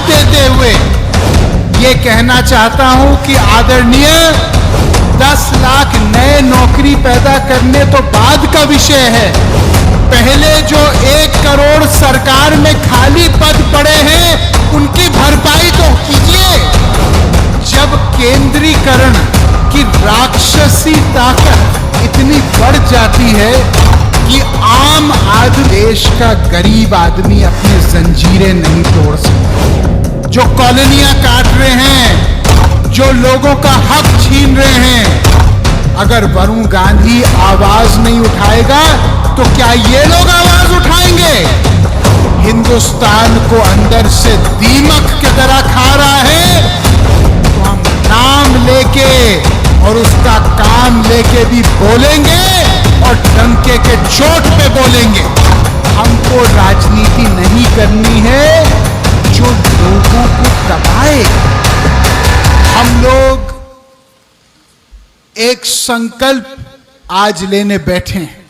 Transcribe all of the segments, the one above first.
देते हुए ये कहना चाहता हूं कि आदरणीय 10 लाख नए नौकरी पैदा करने तो बाद का विषय है। पहले जो 1 करोड़ सरकार में खाली पद पड़े हैं उनकी भरपाई तो कीजिए। जब केंद्रीकरण की राक्षसी ताकत इतनी बढ़ जाती है कि आम आदमी, देश का गरीब आदमी अपनी जंजीरें नहीं तोड़ सकता, जो कॉलोनियां काट रहे हैं, जो लोगों का हक छीन रहे हैं, अगर वरुण गांधी आवाज नहीं उठाएगा तो क्या ये लोग आवाज उठाएंगे? हिंदुस्तान को अंदर से दीमक की तरह खा रहा है, तो हम नाम लेके और उसका काम लेके भी बोलेंगे और डंके के चोट पे बोलेंगे। हमको राजनीति नहीं करनी है जो लोगों को दबाए। हम लोग एक संकल्प आज लेने बैठे हैं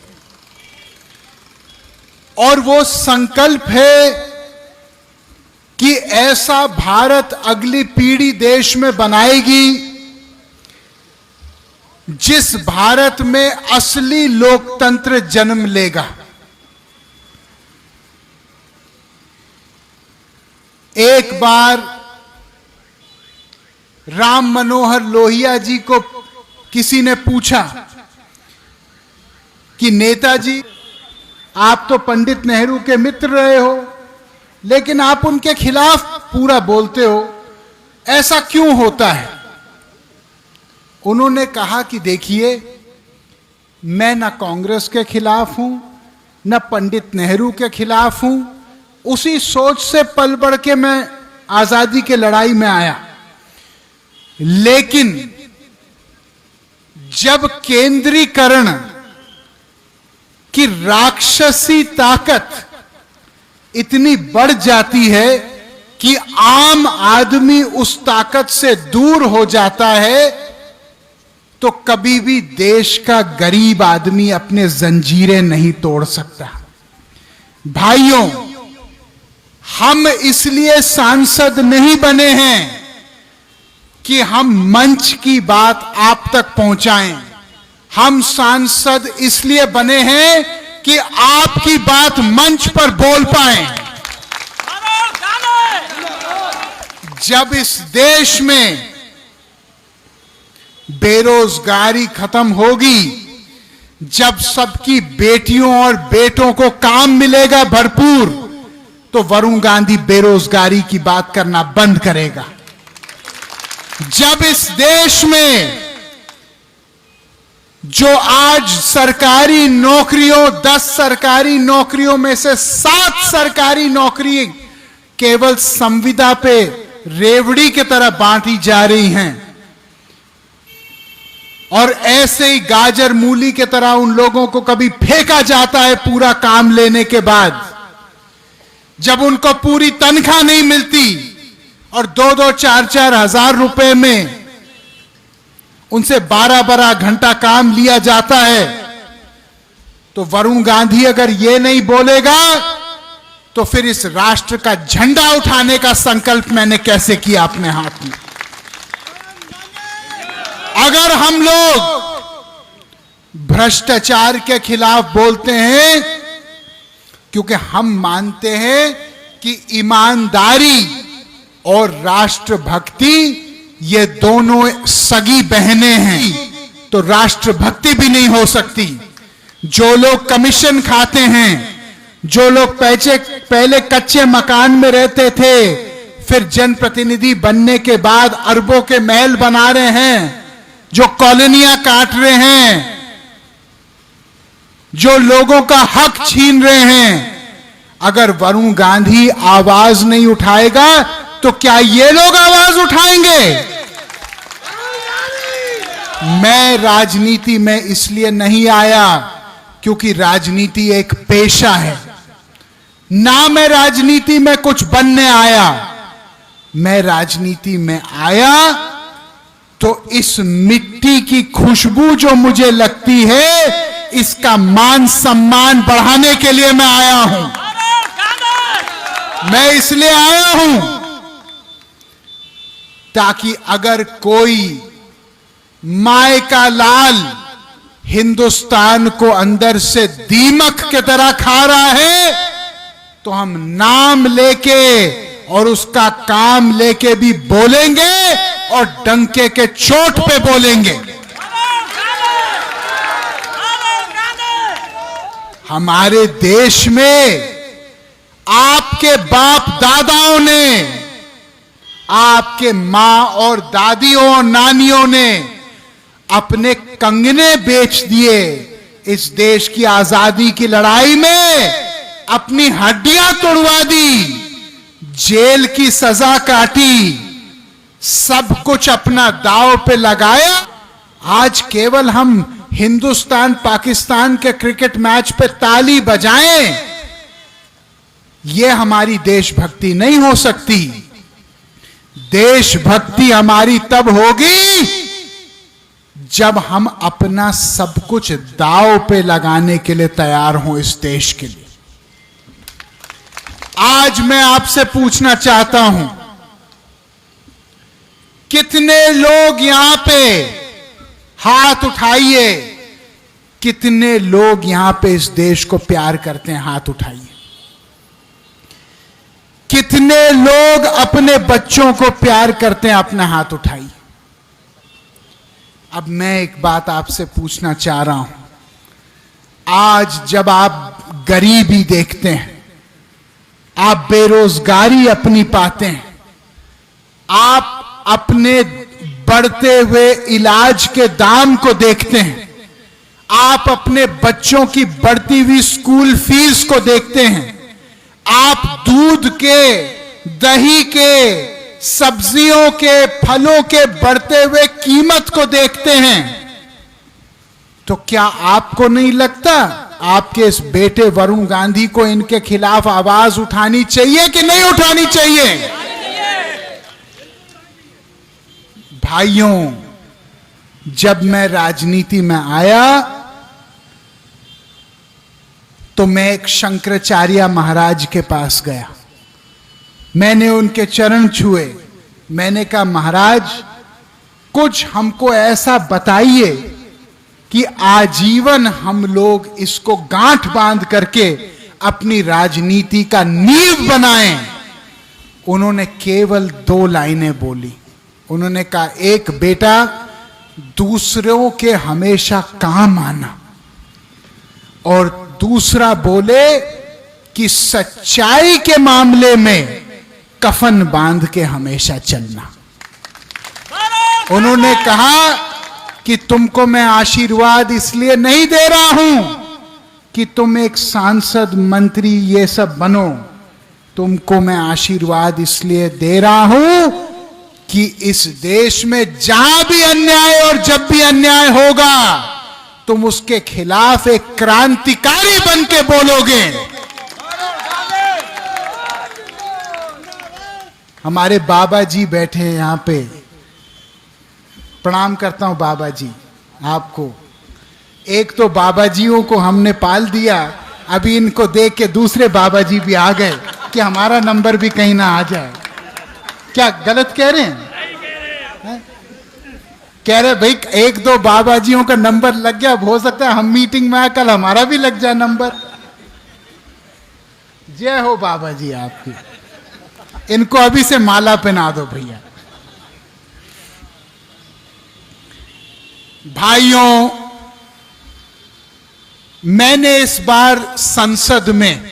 और वो संकल्प है कि ऐसा भारत अगली पीढ़ी देश में बनाएगी जिस भारत में असली लोकतंत्र जन्म लेगा। एक बार राम मनोहर लोहिया जी को किसी ने पूछा कि नेताजी, आप तो पंडित नेहरू के मित्र रहे हो लेकिन आप उनके खिलाफ पूरा बोलते हो, ऐसा क्यों होता है? उन्होंने कहा कि देखिए, मैं ना कांग्रेस के खिलाफ हूं ना पंडित नेहरू के खिलाफ हूं, उसी सोच से पल बढ़ के मैं आजादी की लड़ाई में आया। लेकिन जब केंद्रीकरण की राक्षसी ताकत इतनी बढ़ जाती है कि आम आदमी उस ताकत से दूर हो जाता है, तो कभी भी देश का गरीब आदमी अपने जंजीरें नहीं तोड़ सकता। भाइयों, हम इसलिए सांसद नहीं बने हैं कि हम मंच की बात आप तक पहुंचाएं। हम सांसद इसलिए बने हैं कि आपकी बात मंच पर बोल पाएं। जब इस देश में बेरोजगारी खत्म होगी, जब सबकी बेटियों और बेटों को काम मिलेगा भरपूर, तो वरुण गांधी बेरोजगारी की बात करना बंद करेगा। जब इस देश में जो आज सरकारी नौकरियों, 10 सरकारी नौकरियों में से 7 सरकारी नौकरी केवल संविदा पे रेवड़ी की तरह बांटी जा रही हैं, और ऐसे ही गाजर मूली की तरह उन लोगों को कभी फेंका जाता है पूरा काम लेने के बाद, जब उनको पूरी तनख्वाह नहीं मिलती और 2-2, 4-4 हजार रुपए में उनसे 12-12 घंटा काम लिया जाता है, तो वरुण गांधी अगर ये नहीं बोलेगा तो फिर इस राष्ट्र का झंडा उठाने का संकल्प मैंने कैसे किया अपने हाथ में? अगर हम लोग भ्रष्टाचार के खिलाफ बोलते हैं, क्योंकि हम मानते हैं कि ईमानदारी और राष्ट्रभक्ति ये दोनों सगी बहनें हैं, तो राष्ट्रभक्ति भी नहीं हो सकती। जो लोग कमीशन खाते हैं, जो लोग पहले कच्चे मकान में रहते थे, फिर जनप्रतिनिधि बनने के बाद अरबों के महल बना रहे हैं, जो कॉलोनियां काट रहे हैं, जो लोगों का हक छीन रहे हैं, अगर वरुण गांधी आवाज नहीं उठाएगा तो क्या ये लोग आवाज उठाएंगे? मैं राजनीति में इसलिए नहीं आया क्योंकि राजनीति एक पेशा है, ना मैं राजनीति में कुछ बनने आया। मैं राजनीति में आया तो इस मिट्टी की खुशबू जो मुझे लगती है, इसका मान सम्मान बढ़ाने के लिए मैं आया हूं। मैं इसलिए आया हूं ताकि अगर कोई माय का लाल हिंदुस्तान को अंदर से दीमक की तरह खा रहा है तो हम नाम लेके और उसका काम लेके भी बोलेंगे और डंके के चोट पे बोलेंगे। हमारे देश में आपके बाप दादाओं ने, आपके मां और दादियों और नानियों ने अपने कंगने बेच दिए इस देश की आजादी की लड़ाई में, अपनी हड्डियां तोड़वा दी, जेल की सजा काटी, सब कुछ अपना दांव पे लगाया। आज केवल हम हिंदुस्तान पाकिस्तान के क्रिकेट मैच पे ताली बजाएं, यह हमारी देशभक्ति नहीं हो सकती। देशभक्ति हमारी तब होगी जब हम अपना सब कुछ दांव पे लगाने के लिए तैयार हों इस देश के लिए। आज मैं आपसे पूछना चाहता हूं, कितने लोग यहां पे हाथ उठाइए, कितने लोग यहां पे इस देश को प्यार करते हैं, हाथ उठाइए। कितने लोग अपने बच्चों को प्यार करते हैं, अपना हाथ उठाइए। अब मैं एक बात आपसे पूछना चाह रहा हूं, आज जब आप गरीबी देखते हैं, आप बेरोजगारी अपनी पाते हैं, आप अपने बढ़ते हुए इलाज के दाम को देखते हैं, आप अपने बच्चों की बढ़ती हुई स्कूल फीस को देखते हैं, आप दूध के, दही के, सब्जियों के, फलों के बढ़ते हुए कीमत को देखते हैं, तो क्या आपको नहीं लगता आपके इस बेटे वरुण गांधी को इनके खिलाफ आवाज उठानी चाहिए कि नहीं उठानी चाहिए? भाइयों, जब मैं राजनीति में आया तो मैं एक शंकराचार्य महाराज के पास गया, मैंने उनके चरण छुए, मैंने कहा महाराज कुछ हमको ऐसा बताइए कि आजीवन हम लोग इसको गांठ बांध करके अपनी राजनीति का नींव बनाएं। उन्होंने केवल 2 लाइनें बोली। उन्होंने कहा, एक बेटा, दूसरों के हमेशा काम आना, और दूसरा बोले कि सच्चाई के मामले में कफन बांध के हमेशा चलना। उन्होंने कहा कि तुमको मैं आशीर्वाद इसलिए नहीं दे रहा हूं कि तुम एक सांसद, मंत्री ये सब बनो, तुमको मैं आशीर्वाद इसलिए दे रहा हूं कि इस देश में जहां भी अन्याय और जब भी अन्याय होगा तुम उसके खिलाफ एक क्रांतिकारी बन के बोलोगे। हमारे बाबा जी बैठे हैं यहां पे, प्रणाम करता हूं बाबा जी आपको। एक तो बाबा जियों को हमने पाल दिया, अभी इनको देख के दूसरे बाबा जी भी आ गए कि हमारा नंबर भी कहीं ना आ जाए। क्या गलत कह रहे हैं? कह रहे भाई 1-2 बाबा जियों का नंबर लग गया, हो सकता है हम मीटिंग में आए कल हमारा भी लग जाए नंबर। जय हो बाबा जी आपकी। इनको अभी से माला पहना दो भैया। भाइयों, मैंने इस बार संसद में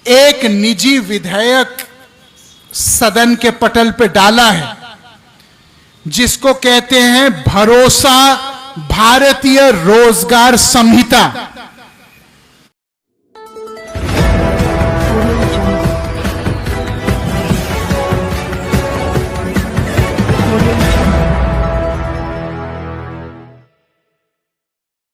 एक निजी विधेयक सदन के पटल पे डाला है जिसको कहते हैं भरोसा भारतीय रोजगार संहिता।